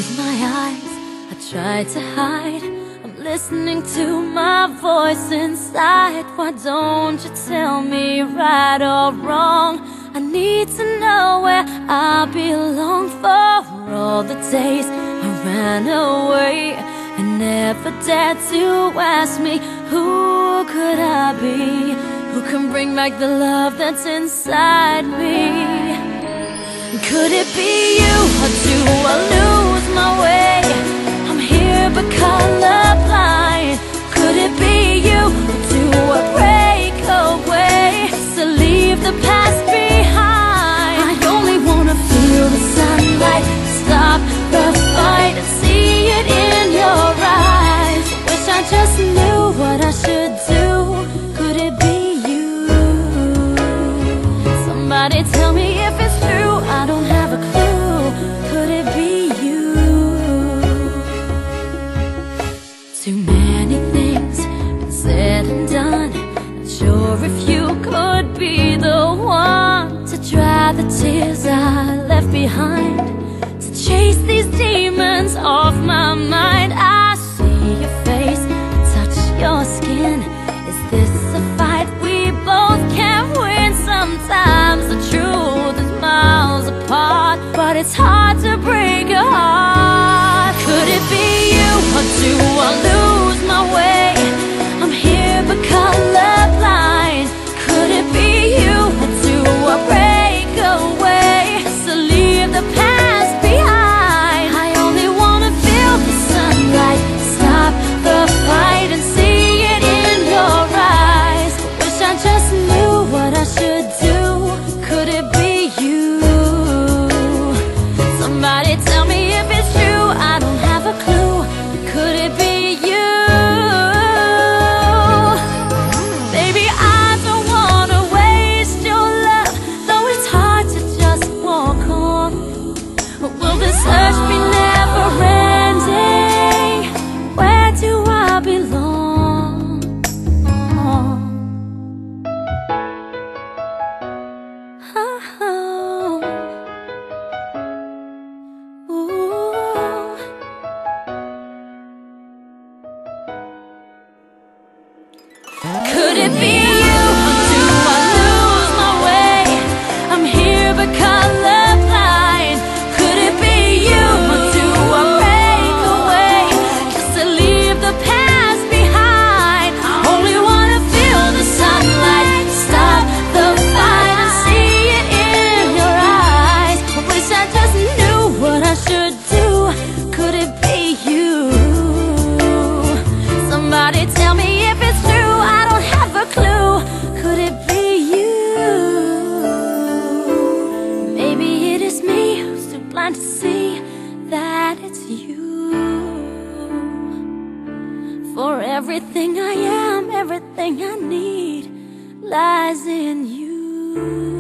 close my eyes, I try to hide. I'm listening to my voice inside. Why don't you tell me right or wrong? I need to know where I belong. For all the days I ran away and never dared to ask me, who could I be? Who can bring back the love that's inside me? Could it be you, or do I lose my way? I'm here but colorblind. Could it be you, or do I break away to leave the past behind? I only wanna feel the sunlight, stop the fight and see it in your eyes. Wish I just knew what I should do. Could it be you? Somebody tell me if it's true, I don't have a clue. Could it be you? Too many things been said and done. Not sure if you could be the one to dry the tears I left behind, to chase these demons off my mind. I see your face, touch your skin. Is this a fight we both can't win? Sometimes the truth is miles apart, but it's hard to break your heart. Could it be you, or do I lose my way? I'm here but colorblind. Could it be you, or do I break away to leave the past behind? I only wanna feel the sunlight, stop the fight and see it in your eyes. Wish I just knew what I should do. Could it be you? Somebody tell me if it's true, I don't have a clue. Could it be you? Baby, I don't wanna waste your love, though it's hard to just walk on. Will this search be never ending? Where do I belong? Oh. Ooh. Could it be you, or do I lose my way? I'm here but colorblind. Could it be you, or do I break away just to leave the past behind? I only wanna feel the sunlight, stop the fight and see it in your eyes. I wish I just knew what I should do. Could it be you? Somebody tell me if it's true, I don't have a clue. Could it be you? Maybe it is me who's too blind to see that it's you. For everything I am, everything I need lies in you.